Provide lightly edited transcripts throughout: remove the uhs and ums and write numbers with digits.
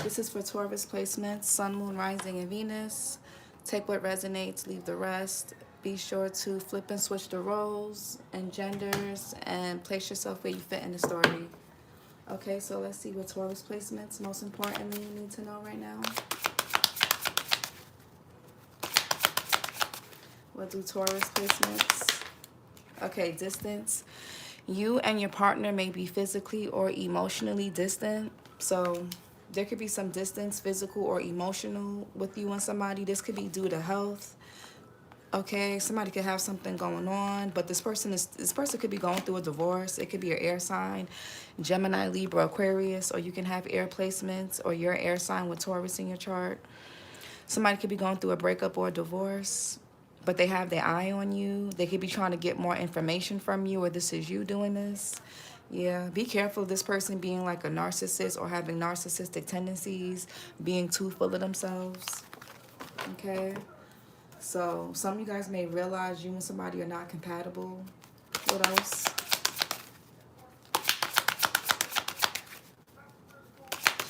This is for Taurus placements, Sun, Moon, Rising, and Venus. Take what resonates, leave the rest. Be sure to flip and switch the roles and genders and place yourself where you fit in the story. Okay, so let's see what Taurus placements, most importantly, you need to know right now. What do Taurus placements? Okay, distance. You and your partner may be physically or emotionally distant. So there could be some distance, physical or emotional, with you and somebody. This could be due to health. Okay, somebody could have something going on, but this person could be going through a divorce. It could be your air sign, Gemini, Libra, Aquarius, or you can have air placements or your air sign with Taurus in your chart. Somebody could be going through a breakup or a divorce, but they have their eye on you. They could be trying to get more information from you, or this is you doing this. Yeah, be careful of this person being like a narcissist or having narcissistic tendencies, being too full of themselves. Okay. So some of you guys may realize you and somebody are not compatible. What else?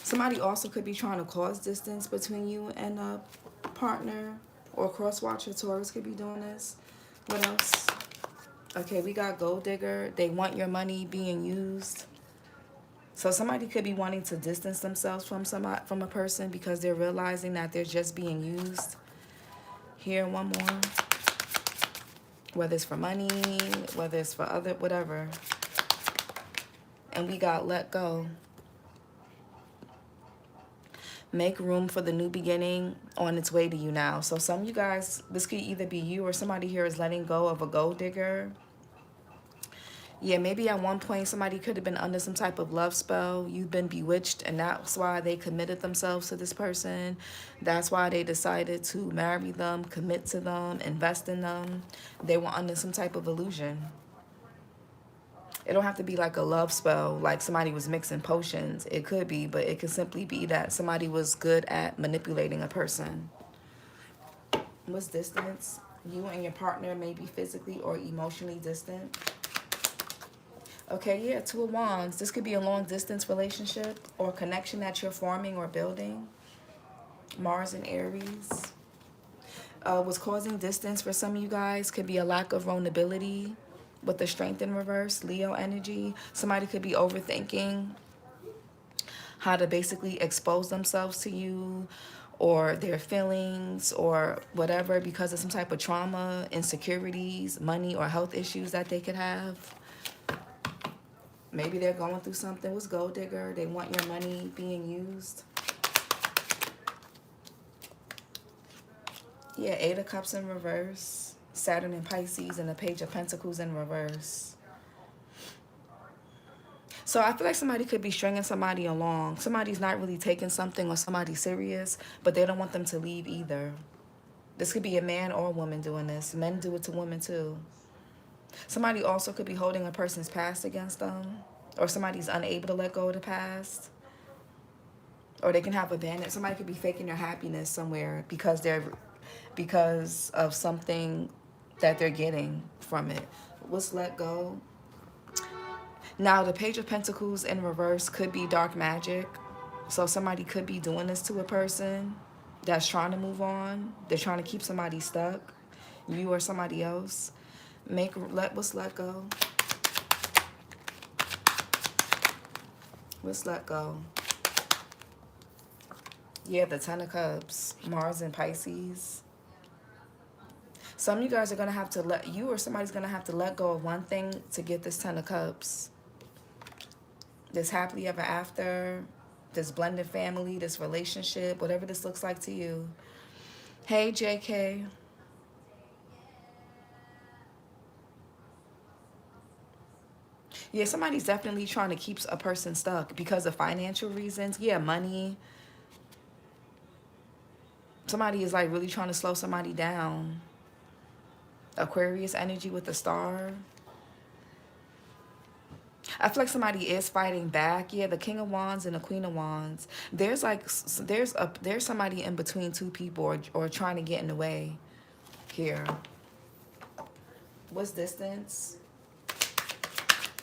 Somebody also could be trying to cause distance between you and a partner, or cross-watcher Taurus could be doing this. What else? Okay, we got gold digger. They want your money being used. So somebody could be wanting to distance themselves from a person because they're realizing that they're just being used. Here, one more. Whether it's for money, whether it's for other, whatever. And we got let go. Make room for the new beginning on its way to you now. So some of you guys, this could either be you or somebody here is letting go of a gold digger. Yeah, maybe at one point somebody could have been under some type of love spell. You've been bewitched, and that's why they committed themselves to this person. That's why they decided to marry them, commit to them, invest in them. They were under some type of illusion. It don't have to be like a love spell, like somebody was mixing potions. It could be, but it could simply be that somebody was good at manipulating a person. What's distance? You and your partner may be physically or emotionally distant. Okay, yeah, Two of Wands. This could be a long-distance relationship or connection that you're forming or building. Mars and Aries. What's causing distance for some of you guys could be a lack of vulnerability with the Strength in reverse, Leo energy. Somebody could be overthinking how to basically expose themselves to you or their feelings or whatever because of some type of trauma, insecurities, money or health issues that they could have. Maybe they're going through something. What's gold digger? They want your money being used. Yeah, Eight of Cups in reverse. Saturn in Pisces and the Page of Pentacles in reverse. So I feel like somebody could be stringing somebody along. Somebody's not really taking something or somebody serious, but they don't want them to leave either. This could be a man or a woman doing this. Men do it to women too. Somebody also could be holding a person's past against them, or somebody's unable to let go of the past. Or they can have abandoned. Somebody could be faking their happiness somewhere because of something that they're getting from it. What's let go? Now, the Page of Pentacles in reverse could be dark magic. So somebody could be doing this to a person that's trying to move on. They're trying to keep somebody stuck, you or somebody else. What's let go? What's let go? Yeah, the Ten of Cups, Mars and Pisces. Some of you guys are going to have to you or somebody's going to have to let go of one thing to get this Ten of Cups. This happily ever after, this blended family, this relationship, whatever this looks like to you. Hey, JK. Yeah, somebody's definitely trying to keep a person stuck because of financial reasons. Yeah, money. Somebody is like really trying to slow somebody down. Aquarius energy with the star. I feel like somebody is fighting back. Yeah, the King of Wands and the Queen of Wands. There's somebody in between two people or trying to get in the way here. What's distance?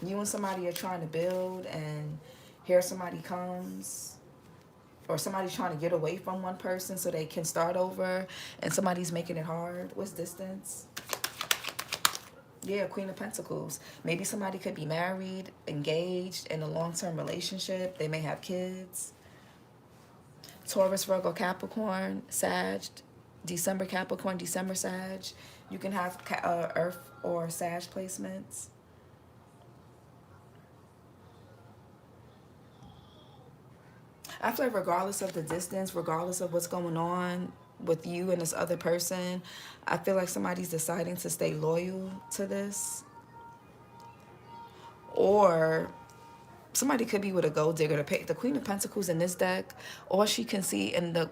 You and somebody are trying to build, and here somebody comes. Or somebody's trying to get away from one person so they can start over, and somebody's making it hard. What's distance? Yeah, Queen of Pentacles. Maybe somebody could be married, engaged, in a long-term relationship. They may have kids. Taurus, Virgo, Capricorn, Sag, December Capricorn, December Sag. You can have Earth or Sag placements. I feel like regardless of the distance, regardless of what's going on with you and this other person, I feel like somebody's deciding to stay loyal to this. Or somebody could be with a gold digger. The Queen of Pentacles in this deck, all she can see in the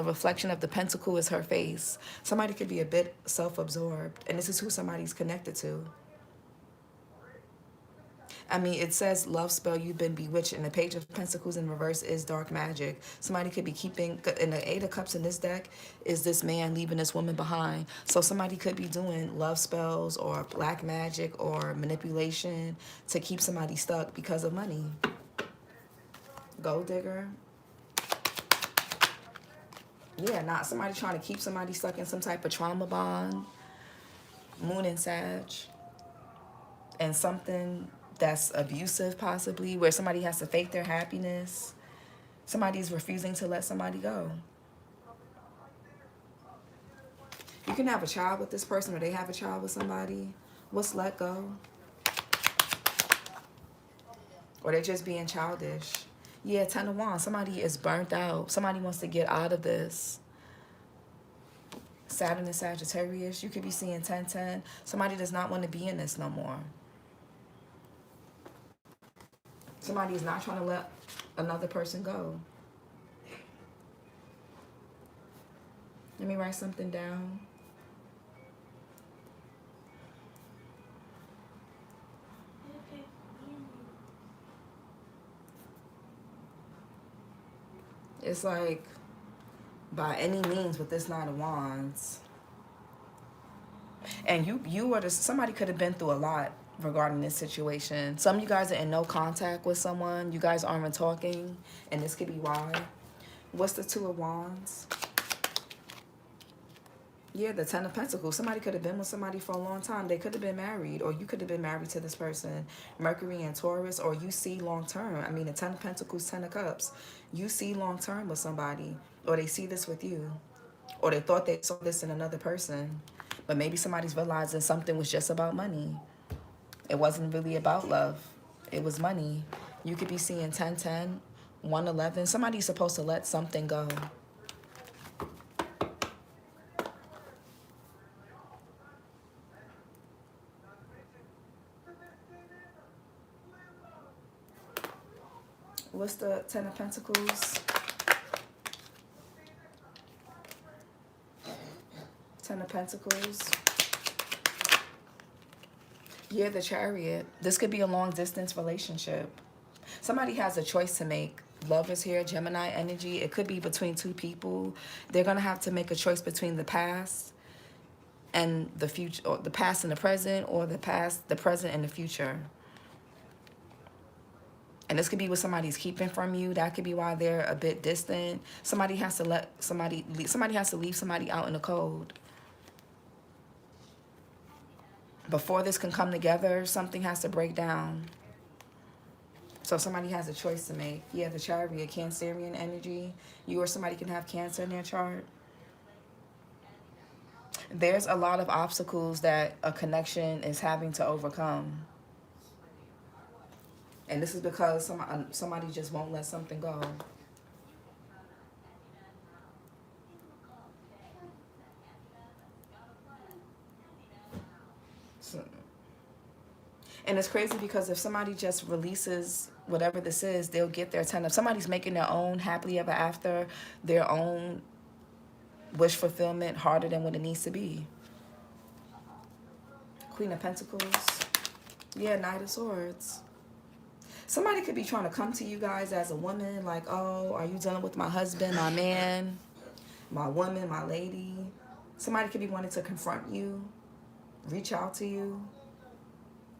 reflection of the pentacle is her face. Somebody could be a bit self-absorbed, and this is who somebody's connected to. I mean, it says love spell, you've been bewitched, and the Page of Pentacles in reverse is dark magic. Somebody could be keeping, and the Eight of Cups in this deck is this man leaving this woman behind. So somebody could be doing love spells or black magic or manipulation to keep somebody stuck because of money. Gold digger. Yeah, not somebody trying to keep somebody stuck in some type of trauma bond. Moon and Sag. And something that's abusive, possibly, where somebody has to fake their happiness. Somebody's refusing to let somebody go. You can have a child with this person, or they have a child with somebody. What's let go? Or they're just being childish. Yeah, 10 of Wands. Somebody is burnt out. Somebody wants to get out of this. Saturn and Sagittarius. You could be seeing 10-10. Somebody does not want to be in this no more. Somebody is not trying to let another person go. Let me write something down. It's like, by any means with this 9 of Wands. And somebody could have been through a lot regarding this situation. Some of you guys are in no contact with someone. You guys aren't talking, and this could be why. What's the 2 of Wands? Yeah, the 10 of Pentacles. Somebody could have been with somebody for a long time. They could have been married, or you could have been married to this person. Mercury and Taurus, or you see long term. I mean, the 10 of Pentacles, 10 of Cups. You see long term with somebody, or they see this with you, or they thought they saw this in another person. But maybe somebody's realizing something was just about money. It wasn't really about love. It was money. You could be seeing 10-10, 111. Somebody's supposed to let something go. What's the 10 of Pentacles? 10 of Pentacles. Yeah, the Chariot. This could be a long distance relationship. Somebody has a choice to make. Love is here, Gemini energy. It could be between 2 people. They're going to have to make a choice between the past and the future, or the past and the present, or the past, the present, and the future. And this could be what somebody's keeping from you. That could be why they're a bit distant. Somebody has to let somebody has to leave somebody out in the cold. Before this can come together, something has to break down. So somebody has a choice to make. Yeah, the Chariot, Cancerian energy. You or somebody can have Cancer in their chart. There's a lot of obstacles that a connection is having to overcome. And this is because somebody just won't let something go. And it's crazy because if somebody just releases whatever this is, they'll get their 10 of. Somebody's making their own happily ever after, their own wish fulfillment harder than what it needs to be. Queen of Pentacles. Yeah, Knight of Swords. Somebody could be trying to come to you guys as a woman, like, oh, are you dealing with my husband, my man, my woman, my lady? Somebody could be wanting to confront you, reach out to you,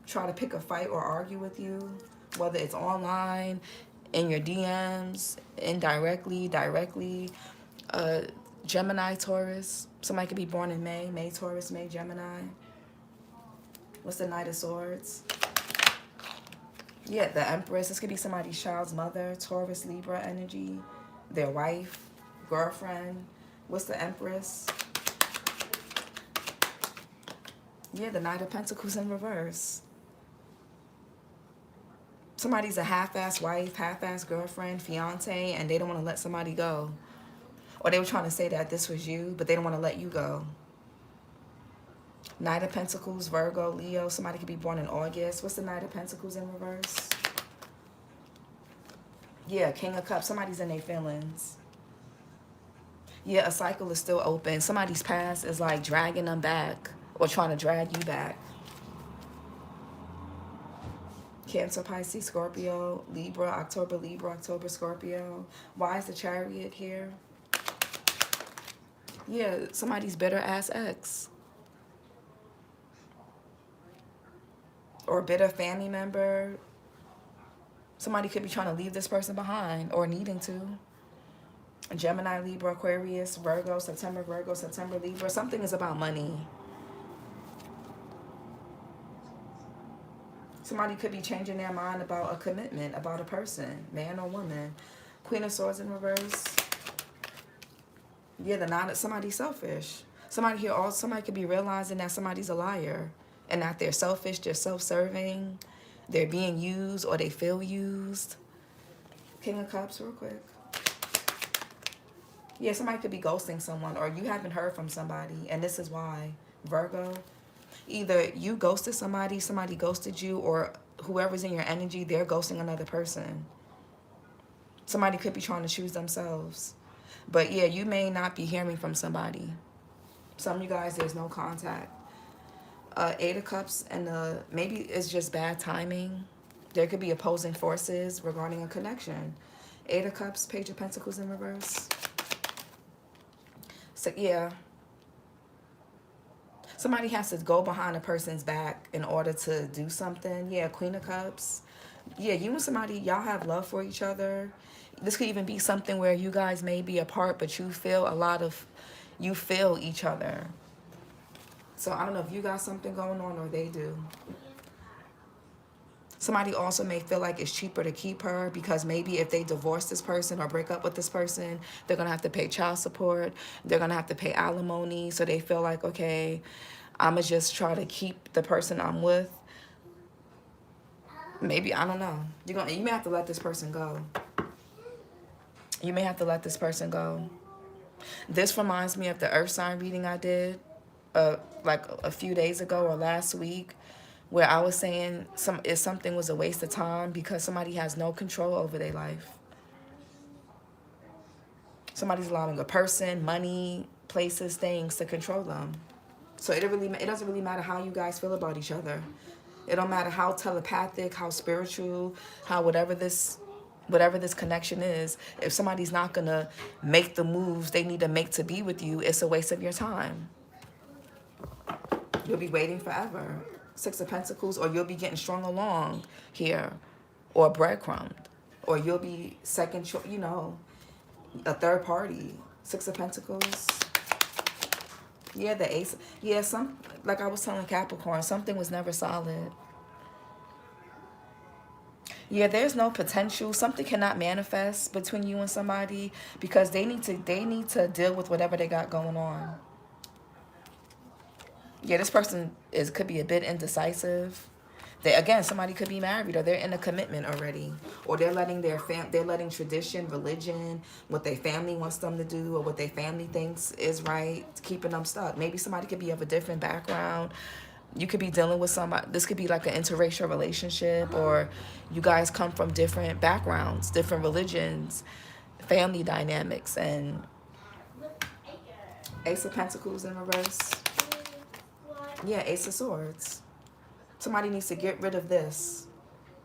try to pick a fight or argue with you, whether it's online, in your DMs, indirectly, directly. Gemini, Taurus. Somebody could be born in May. May, Taurus, May, Gemini. What's the Knight of Swords? Yeah, the Empress. This could be somebody's child's mother. Taurus, Libra energy. Their wife, girlfriend. What's the Empress? Yeah, the Knight of Pentacles in reverse. Somebody's a half-ass wife, half-ass girlfriend, fiance, and they don't want to let somebody go. Or they were trying to say that this was you, but they don't want to let you go. Knight of Pentacles, Virgo, Leo. Somebody could be born in August. What's the Knight of Pentacles in reverse? Yeah, King of Cups. Somebody's in their feelings. Yeah, a cycle is still open. Somebody's past is like dragging them back or trying to drag you back. Cancer, Pisces, Scorpio, Libra, October, Scorpio. Why is the Chariot here? Yeah, somebody's bitter ass ex. Or a bitter family member. Somebody could be trying to leave this person behind or needing to. Gemini, Libra, Aquarius, Virgo, September, Libra. Something is about money. Somebody could be changing their mind about a commitment, about a person, man or woman. Queen of Swords in reverse. Yeah, somebody's selfish. Somebody could be realizing that somebody's a liar and that they're selfish, they're self-serving, they're being used or they feel used. King of Cups real quick. Yeah, somebody could be ghosting someone or you haven't heard from somebody and this is why. Virgo. Either you ghosted somebody, somebody ghosted you, or whoever's in your energy, they're ghosting another person. Somebody could be trying to choose themselves. But yeah, you may not be hearing from somebody. Some of you guys, there's no contact. Eight of Cups, and maybe it's just bad timing. There could be opposing forces regarding a connection. Eight of Cups, Page of Pentacles in reverse. So yeah. Somebody has to go behind a person's back in order to do something. Yeah, Queen of Cups. Yeah, you and somebody, y'all have love for each other. This could even be something where you guys may be apart, but you feel each other. So I don't know if you got something going on or they do. Somebody also may feel like it's cheaper to keep her because maybe if they divorce this person or break up with this person, they're going to have to pay child support. They're going to have to pay alimony. So they feel like, okay, I'm going to just try to keep the person I'm with. Maybe, I don't know. You may have to let this person go. You may have to let this person go. This reminds me of the earth sign reading I did like a few days ago or last week, where I was saying if something was a waste of time because somebody has no control over their life. Somebody's allowing a person, money, places, things to control them. So it doesn't really matter how you guys feel about each other. It don't matter how telepathic, how spiritual, how whatever this connection is. If somebody's not gonna make the moves they need to make to be with you, it's a waste of your time. You'll be waiting forever. Six of Pentacles, or you'll be getting strung along here, or breadcrumbed, or you'll be second, a third party. Six of Pentacles. Yeah, the Ace. Yeah, like I was telling Capricorn, something was never solid. Yeah, there's no potential. Something cannot manifest between you and somebody because they need to deal with whatever they got going on. Yeah, this person could be a bit indecisive. Again, somebody could be married or they're in a commitment already, or they're letting letting tradition, religion, what their family wants them to do, or what their family thinks is right, keeping them stuck. Maybe somebody could be of a different background. You could be dealing with somebody. This could be like an interracial relationship, or you guys come from different backgrounds, different religions, family dynamics, and Ace of Pentacles in reverse. Yeah, Ace of Swords. Somebody needs to get rid of this.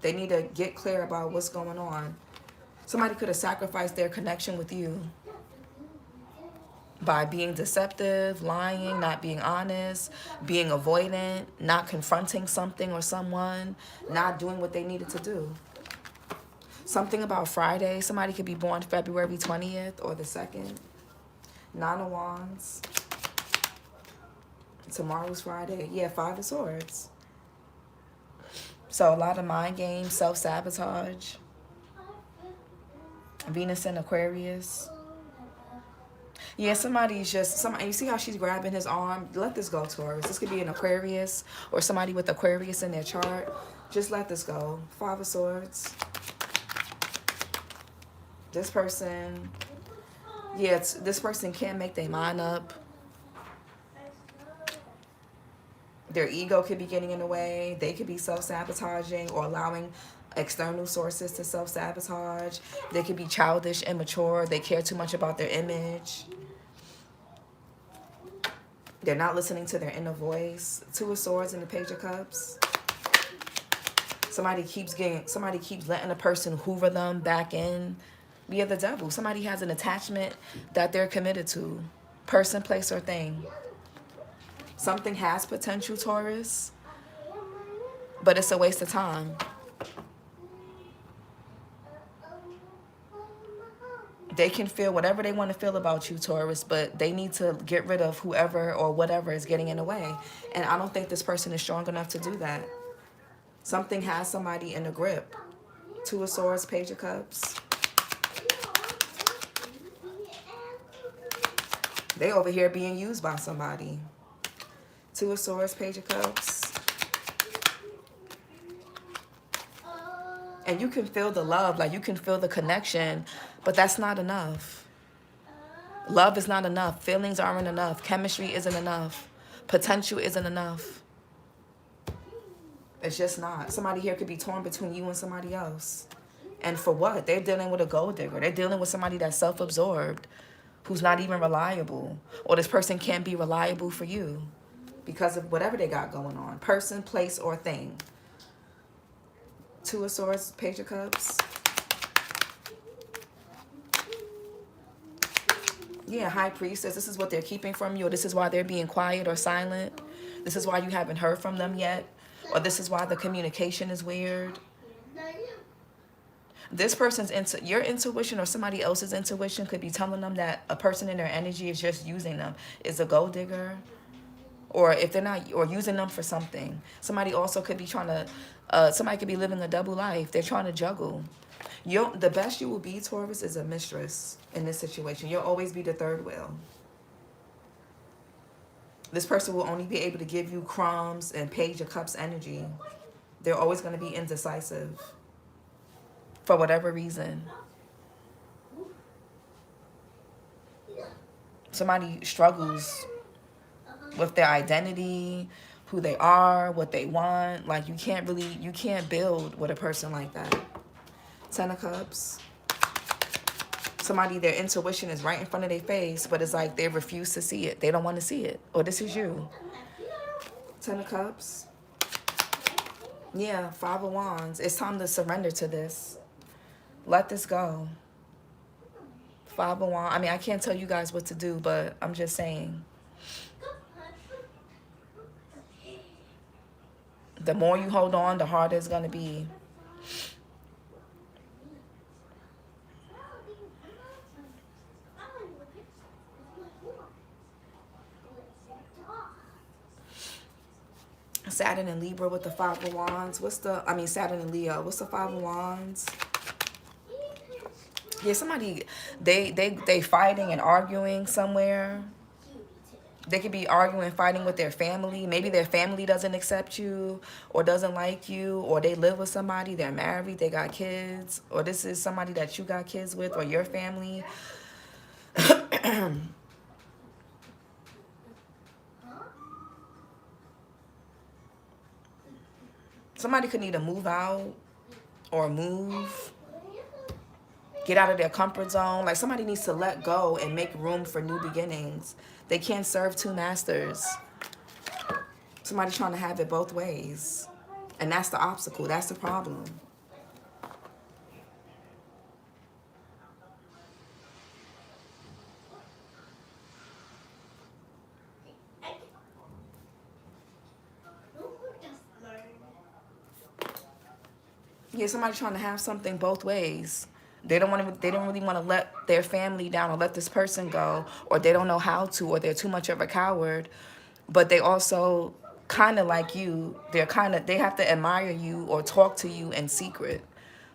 They need to get clear about what's going on. Somebody could have sacrificed their connection with you by being deceptive, lying, not being honest, being avoidant, not confronting something or someone, not doing what they needed to do. Something about Friday. Somebody could be born February 20th or the 2nd. 9 of Wands. Tomorrow's Friday. Yeah, 5 of Swords. So a lot of mind games, self-sabotage. Venus in Aquarius. Yeah, somebody's just, somebody, you see how she's grabbing his arm? Let this go, Taurus. This could be an Aquarius or somebody with Aquarius in their chart. Just let this go. 5 of Swords. This person, yeah, this person can't make their mind up. Their ego could be getting in the way. They could be self-sabotaging or allowing external sources to self-sabotage. They could be childish, immature. They care too much about their image. They're not listening to their inner voice. 2 of Swords and the Page of Cups. Somebody keeps letting a person hoover them back in. Be the devil. Somebody has an attachment that they're committed to. Person, place, or thing. Something has potential, Taurus, but it's a waste of time. They can feel whatever they want to feel about you, Taurus, but they need to get rid of whoever or whatever is getting in the way. And I don't think this person is strong enough to do that. Something has somebody in a grip. 2 of Swords, Page of Cups. They over here being used by somebody. 2 of Swords, Page of Cups. And you can feel the love, like you can feel the connection, but that's not enough. Love is not enough. Feelings aren't enough. Chemistry isn't enough. Potential isn't enough. It's just not. Somebody here could be torn between you and somebody else. And for what? They're dealing with a gold digger. They're dealing with somebody that's self-absorbed, who's not even reliable. Or this person can't be reliable for you because of whatever they got going on. Person, place, or thing. 2 of Swords, Page of Cups. Yeah, High Priestess. This is what they're keeping from you. Or this is why they're being quiet or silent. This is why you haven't heard from them yet. Or this is why the communication is weird. This person's your intuition or somebody else's intuition could be telling them that a person in their energy is just using them, is a gold digger. Or if they're not, or using them for something. Somebody also could be trying to, somebody could be living a double life. They're trying to juggle. The best you will be, Taurus, is a mistress in this situation. You'll always be the third wheel. This person will only be able to give you crumbs and Page of Cups energy. They're always going to be indecisive for whatever reason. Somebody struggles with their identity, who they are, what they want. Like you can't build with a person like that. 10 of Cups. Somebody, their intuition is right in front of their face, but it's like they refuse to see it. They don't want to see it. Or this is you. 10 of Cups. Yeah, 5 of Wands. It's time to surrender to this. Let this go. 5 of Wands. I mean, I can't tell you guys what to do, but I'm just saying. The more you hold on, the harder it's going to be. Saturn and Libra with the 5 of Wands. Saturn and Leo. What's the 5 of Wands? Yeah, somebody, they fighting and arguing somewhere. They could be arguing, fighting with their family. Maybe their family doesn't accept you or doesn't like you, or they live with somebody, they're married, they got kids, or this is somebody that you got kids with or your family. Somebody could need to move out or move, get out of their comfort zone. Like somebody needs to let go and make room for new beginnings. They can't serve 2 masters. Somebody trying to have it both ways. And that's the obstacle. That's the problem. Yeah, somebody trying to have something both ways. They don't want to. They don't really want to let their family down or let this person go, or they don't know how to, or they're too much of a coward. But they also kind of like you. They have to admire you or talk to you in secret.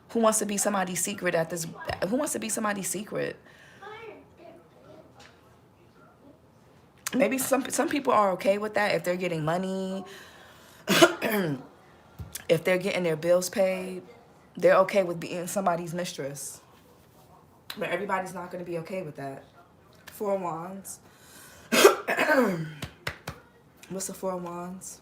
Who wants to be somebody's secret at this? Who wants to be somebody's secret? Maybe some people are okay with that if they're getting money, if they're getting their bills paid. They're okay with being somebody's mistress. But everybody's not going to be okay with that. Four of Wands. What's the Four of Wands?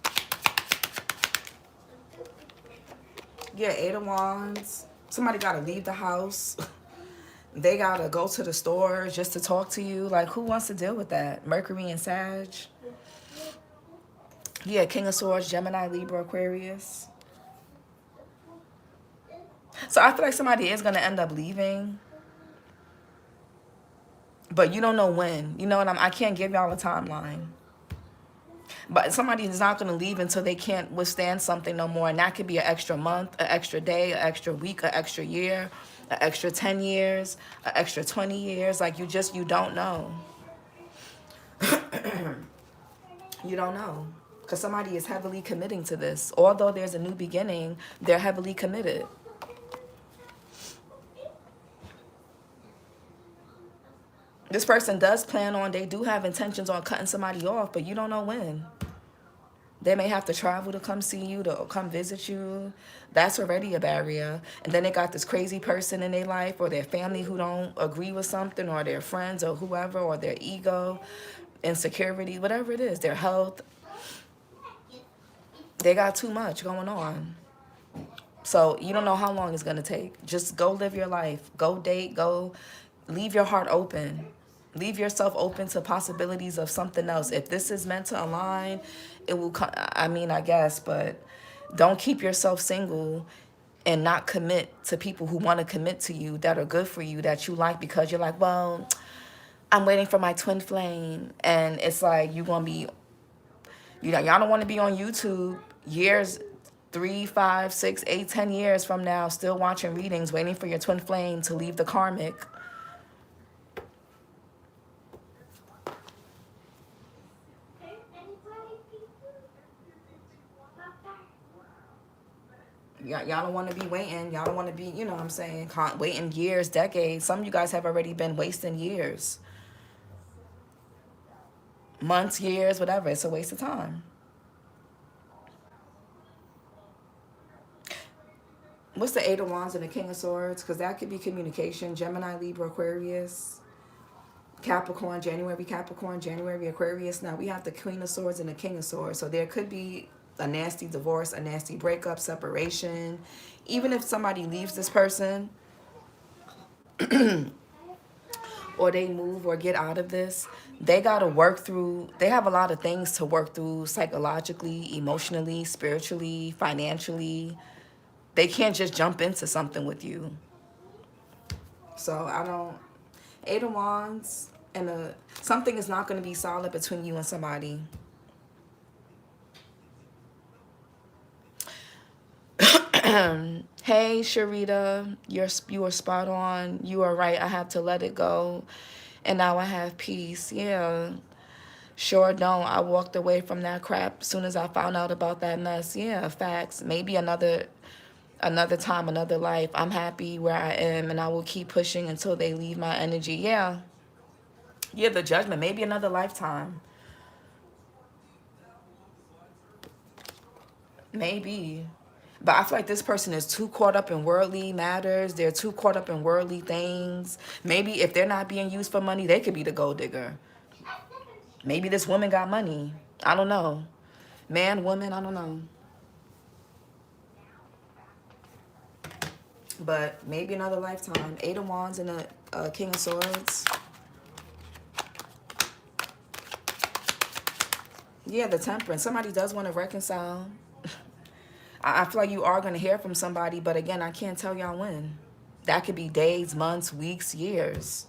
Yeah, Eight of Wands. Somebody got to leave the house. They got to go to the store just to talk to you. Like, who wants to deal with that? Mercury and Sag. Yeah, King of Swords, Gemini, Libra, Aquarius. So I feel like somebody is going to end up leaving. But you don't know when. You know what I can't give y'all a timeline. But somebody is not going to leave until they can't withstand something no more. And that could be an extra month, an extra day, an extra week, an extra year, an extra 10 years, an extra 20 years. Like, you don't know. You don't know. Because somebody is heavily committing to this. Although there's a new beginning, they're heavily committed. This person does plan on, they do have intentions on cutting somebody off, but you don't know when. They may have to travel to come see you, to come visit you. That's already a barrier. And then they got this crazy person in their life or their family who don't agree with something, or their friends or whoever, or their ego, insecurity, whatever it is, their health. They got too much going on. So you don't know how long it's going to take. Just go live your life. Go date. Go leave your heart open. Leave yourself open to possibilities of something else. If this is meant to align, it will come. I mean, I guess, but don't keep yourself single and not commit to people who want to commit to you, that are good for you, that you like, because you're like, well, I'm waiting for my twin flame. And it's like, you're going to be, y'all don't want to be on YouTube years, 3, 5, 6, 8, 10 years from now, still watching readings, waiting for your twin flame to leave the karmic. Y'all don't want to be waiting. Y'all don't want to be, you know what I'm saying, waiting years, decades. Some of you guys have already been wasting years. Months, years, whatever. It's a waste of time. What's the Eight of Wands and the King of Swords? Because that could be communication. Gemini, Libra, Aquarius, Capricorn, January, Aquarius. Now we have the Queen of Swords and the King of Swords. So there could be a nasty divorce, a nasty breakup, separation. Even if somebody leaves this person or they move or get out of this, they got to work through, they have a lot of things to work through psychologically, emotionally, spiritually, financially. They can't just jump into something with you. So I don't, Eight of Wands, and something is not going to be solid between you and somebody. Hey, Sharita, you are spot on. You are right. I have to let it go. And now I have peace. Yeah. Sure don't. I walked away from that crap as soon as I found out about that mess. Yeah, facts. Maybe another time, another life. I'm happy where I am, and I will keep pushing until they leave my energy. Yeah. Yeah, the Judgment. Maybe another lifetime. Maybe. But I feel like this person is too caught up in worldly matters. They're too caught up in worldly things. Maybe if they're not being used for money, they could be the gold digger. Maybe this woman got money. I don't know. Man, woman, I don't know. But maybe another lifetime. Eight of Wands and a King of Swords. Yeah, the Temperance. Somebody does want to reconcile. I feel like you are going to hear from somebody, but again, I can't tell y'all when. That could be days, months, weeks, years.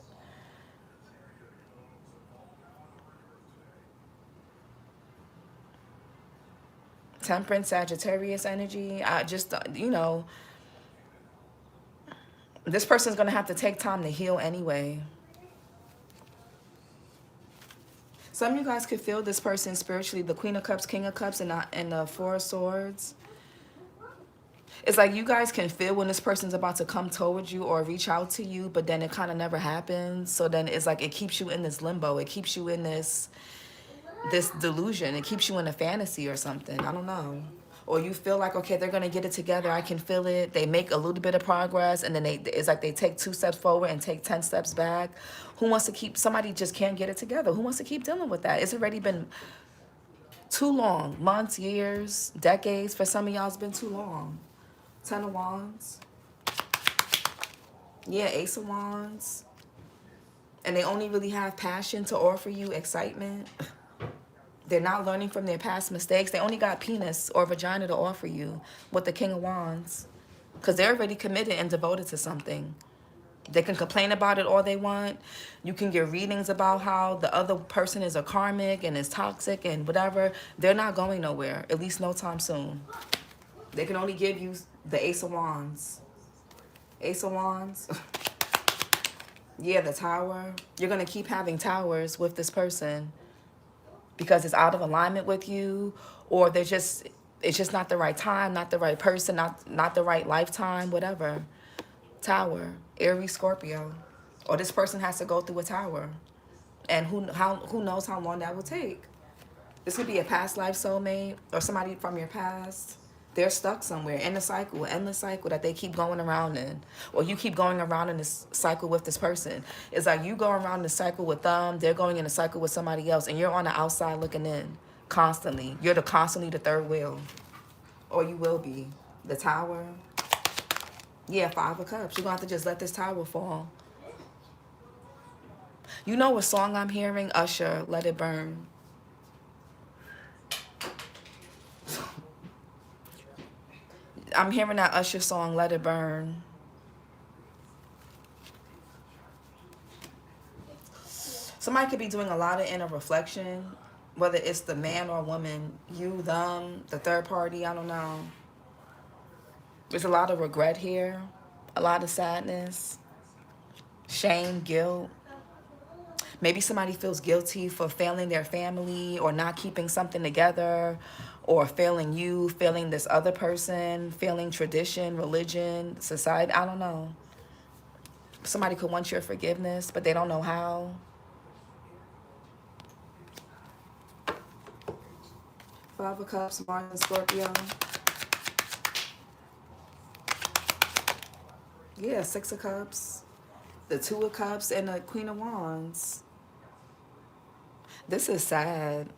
Temperance, Sagittarius energy. I just, you know, This person's going to have to take time to heal anyway. Some of you guys could feel this person spiritually. The Queen of Cups, King of Cups, and the Four of Swords. It's like you guys can feel when this person's about to come towards you or reach out to you, but then it kind of never happens. So then it's like it keeps you in this limbo. It keeps you in this delusion. It keeps you in a fantasy or something. I don't know. Or you feel like, okay, they're going to get it together. I can feel it. They make a little bit of progress, and then it's like they take 2 steps forward and take 10 steps back. Who wants to keep, somebody just can't get it together. Who wants to keep dealing with that? It's already been too long. Months, years, decades. For some of y'all, it's been too long. 10 of Wands. Yeah, Ace of Wands. And they only really have passion to offer you, excitement. They're not learning from their past mistakes. They only got penis or vagina to offer you with the King of Wands. Because they're already committed and devoted to something. They can complain about it all they want. You can get readings about how the other person is a karmic and is toxic and whatever. They're not going nowhere, at least no time soon. They can only give you the Ace of Wands. Ace of Wands. Yeah, the Tower. You're going to keep having towers with this person because it's out of alignment with you, or it's just not the right time, not the right person, not the right lifetime, whatever. Tower, Aries, Scorpio. Or this person has to go through a tower. And who knows how long that will take. This could be a past life soulmate or somebody from your past. They're stuck somewhere in a cycle, endless cycle that they keep going around in. Or you keep going around in this cycle with this person. It's like you go around the cycle with them, they're going in a cycle with somebody else, and you're on the outside looking in constantly. You're constantly the third wheel. Or you will be. The Tower. Yeah, 5 of Cups. You're going to have to just let this tower fall. You know what song I'm hearing? Usher, Let It Burn. I'm hearing that Usher song, Let It Burn. Somebody could be doing a lot of inner reflection, whether it's the man or woman, you, them, the third party, I don't know. There's a lot of regret here, a lot of sadness, shame, guilt. Maybe somebody feels guilty for failing their family or not keeping something together, or failing you, failing this other person, failing tradition, religion, society, I don't know. Somebody could want your forgiveness, but they don't know how. Five of Cups, Mars and Scorpio. Yeah, 6 of Cups, the 2 of Cups, and the Queen of Wands. This is sad.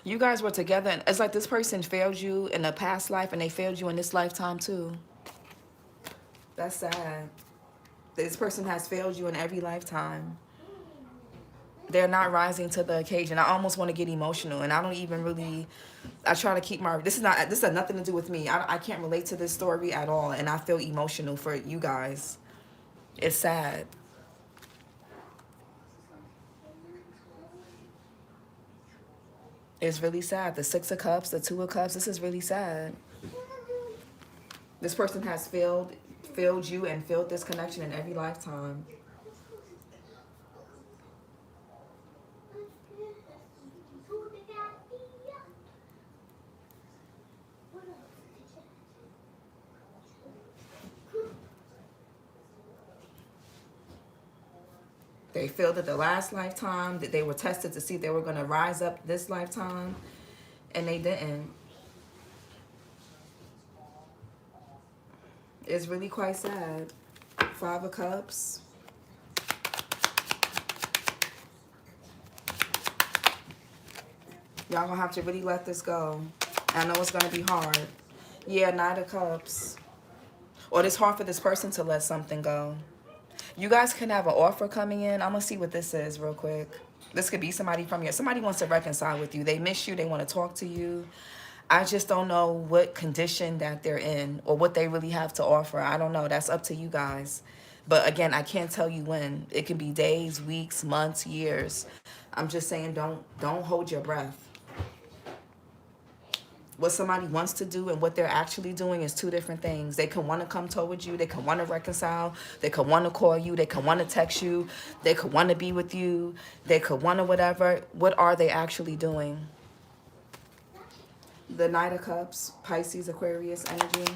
You guys were together, and it's like this person failed you in a past life, and they failed you in this lifetime too. That's sad. This person has failed you in every lifetime. They're not rising to the occasion. I almost want to get emotional, and I don't even really, I try to keep my, this has nothing to do with me. I can't relate to this story at all, and I feel emotional for you guys. It's sad. It's really sad. The 6 of Cups, the 2 of Cups, this is really sad. This person has failed you and failed this connection in every lifetime. They failed it the last lifetime, that they were tested to see if they were going to rise up this lifetime, and they didn't. It's really quite sad. 5 of Cups. Y'all gonna have to really let this go. I know it's gonna be hard. Yeah, 9 of Cups. Or it's hard for this person to let something go. You guys can have an offer coming in. I'm gonna see what this is real quick. This could be somebody from your, somebody wants to reconcile with you. They miss you, they want to talk to you. I just don't know what condition that they're in or what they really have to offer. I don't know. That's up to you guys. But again, I can't tell you when. It can be days, weeks, months, years. I'm just saying don't hold your breath. What somebody wants to do and what they're actually doing is two different things. They can want to come towards you. They can want to reconcile. They can want to call you. They can want to text you. They could want to be with you. They could want to whatever. What are they actually doing? The Knight of Cups, Pisces, Aquarius energy.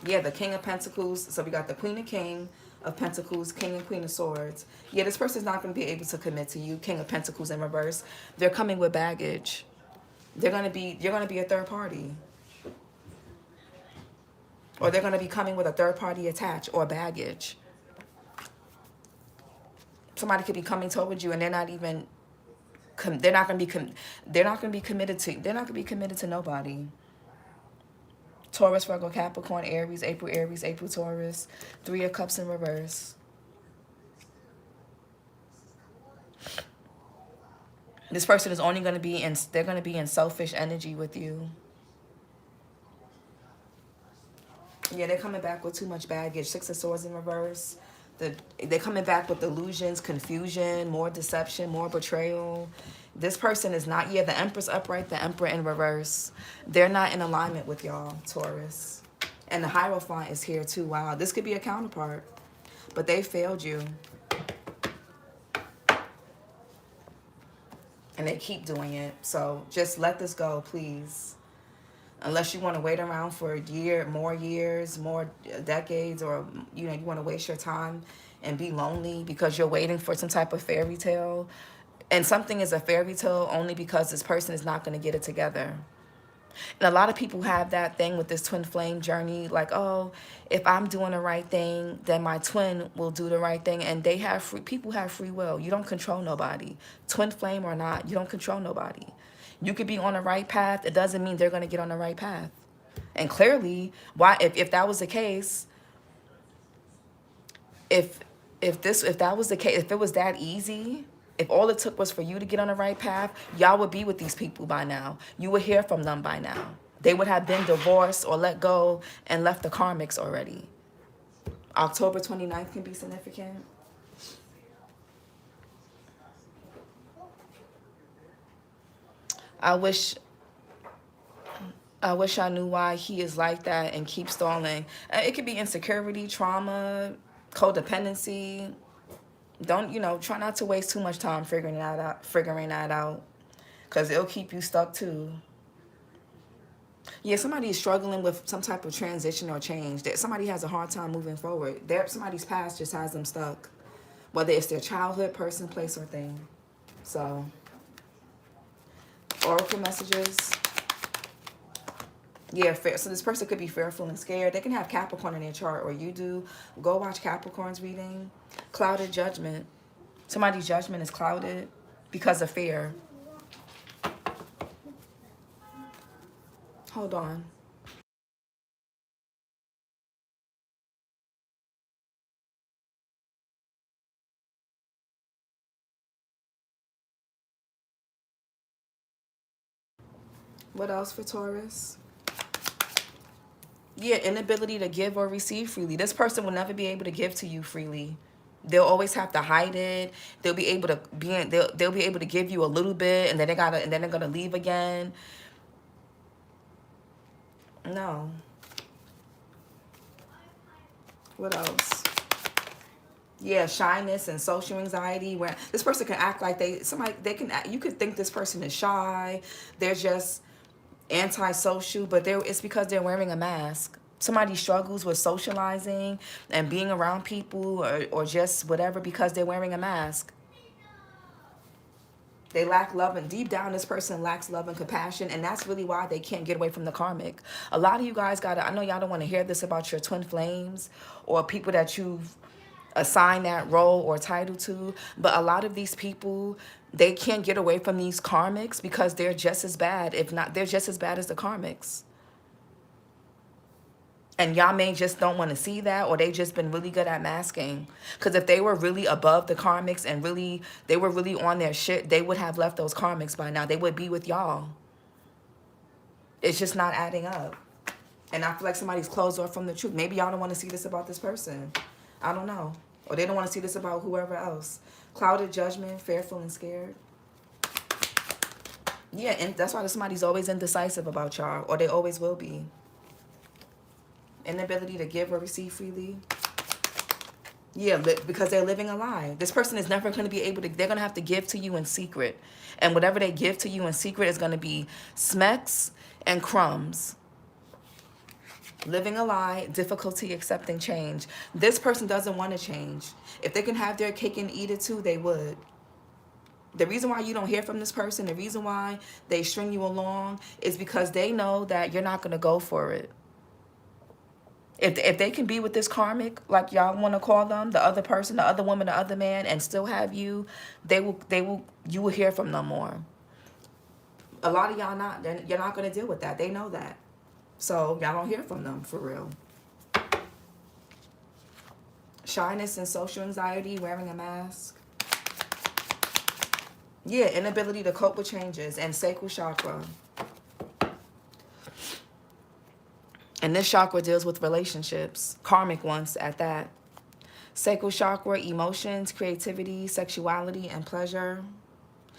Yeah, the King of Pentacles. So we got the Queen and King of Pentacles, King and Queen of Swords. Yeah, this person's not going to be able to commit to you. King of Pentacles in reverse. They're coming with baggage. You're going to be a third party. Or they're going to be coming with a third party attached or baggage. Somebody could be coming towards you and they're not even they're not going to be committed to nobody. Taurus, Virgo, Capricorn, Aries, April, Taurus. Three of Cups in reverse. This person is only going to be they're going to be in selfish energy with you. Yeah, they're coming back with too much baggage. Six of Swords in reverse. They're coming back with illusions, confusion, more deception, more betrayal. This person is not, yeah, the Empress upright, the Emperor in reverse. They're not in alignment with y'all, Taurus. And the Hierophant is here too. Wow, this could be a counterpart. But they failed you. And they keep doing it. So just let this go, please. Unless you want to wait around for a year, more years, more decades, or you want to waste your time and be lonely because you're waiting for some type of fairy tale. And something is a fairy tale only because this person is not going to get it together. And a lot of people have that thing with this twin flame journey, like, oh, if I'm doing the right thing, then my twin will do the right thing. And people have free will. You don't control nobody. Twin flame or not, you don't control nobody. You could be on the right path. It doesn't mean they're going to get on the right path. And clearly, if that was the case, if that was the case, if it was that easy, if all it took was for you to get on the right path, y'all would be with these people by now. You would hear from them by now. They would have been divorced or let go and left the karmics already. October 29th can be significant. I wish I knew why he is like that and keeps stalling. It could be insecurity, trauma, codependency. Don't, try not to waste too much time figuring that out. Because it'll keep you stuck too. Yeah, somebody is struggling with some type of transition or change. That somebody has a hard time moving forward. Somebody's past just has them stuck. Whether it's their childhood, person, place, or thing. So, oracle messages. Yeah, so this person could be fearful and scared. They can have Capricorn in their chart, or you do. Go watch Capricorn's reading. Clouded judgment. Somebody's judgment is clouded because of fear. Hold on. What else for Taurus? Yeah, inability to give or receive freely. This person will never be able to give to you freely. They'll always have to hide it. They'll be able to they'll be able to give you a little bit, and then they're gonna leave again. No. What else? Yeah, shyness and social anxiety. Where this person can act like you could think this person is shy. They're just antisocial, but it's because they're wearing a mask. Somebody struggles with socializing and being around people or just whatever because they're wearing a mask. They lack love, and deep down this person lacks love and compassion, and that's really why they can't get away from the karmic. A lot of you guys I know y'all don't want to hear this about your twin flames or people that you've assigned that role or title to, but a lot of these people, they can't get away from these karmics because they're just as bad, if not, they're just as bad as the karmics. And y'all may just don't want to see that, or they just been really good at masking. Because if they were really above the karmics and they were really on their shit, they would have left those karmics by now. They would be with y'all. It's just not adding up. And I feel like somebody's closed off from the truth. Maybe y'all don't want to see this about this person. I don't know. Or they don't want to see this about whoever else. Clouded judgment, fearful and scared. Yeah, and that's why somebody's always indecisive about y'all, or they always will be. Inability to give or receive freely. Yeah, because they're living a lie. This person is never going to be able to, they're going to have to give to you in secret. And whatever they give to you in secret is going to be smecks and crumbs. Living a lie, difficulty accepting change. This person doesn't want to change. If they can have their cake and eat it too, they would. The reason why you don't hear from this person, the reason why they string you along is because they know that you're not going to go for it. If they can be with this karmic, like y'all want to call them, the other person, the other woman, the other man, and still have you, you will hear from them more. A lot of y'all not, you're not going to deal with that. They know that. So y'all don't hear from them for real. Shyness and social anxiety, wearing a mask. Yeah, inability to cope with changes, and sacral chakra. And this chakra deals with relationships, karmic ones at that. Sacral chakra, emotions, creativity, sexuality, and pleasure.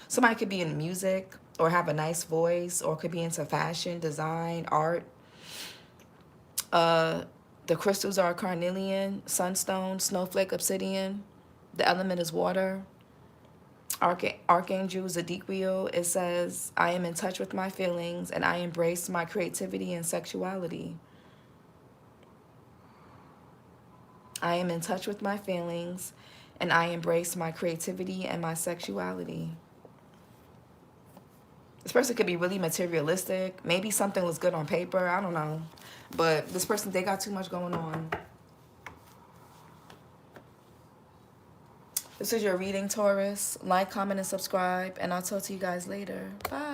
Somebody could be in music or have a nice voice, or could be into fashion, design, art. The crystals are carnelian, sunstone, snowflake, obsidian. The element is water. Archangel Zedekiel, it says, I am in touch with my feelings and I embrace my creativity and sexuality. I am in touch with my feelings and I embrace my creativity and my sexuality. This person could be really materialistic. Maybe something looks good on paper. I don't know. But this person, they got too much going on. This is your reading, Taurus. Like, comment, and subscribe. And I'll talk to you guys later. Bye.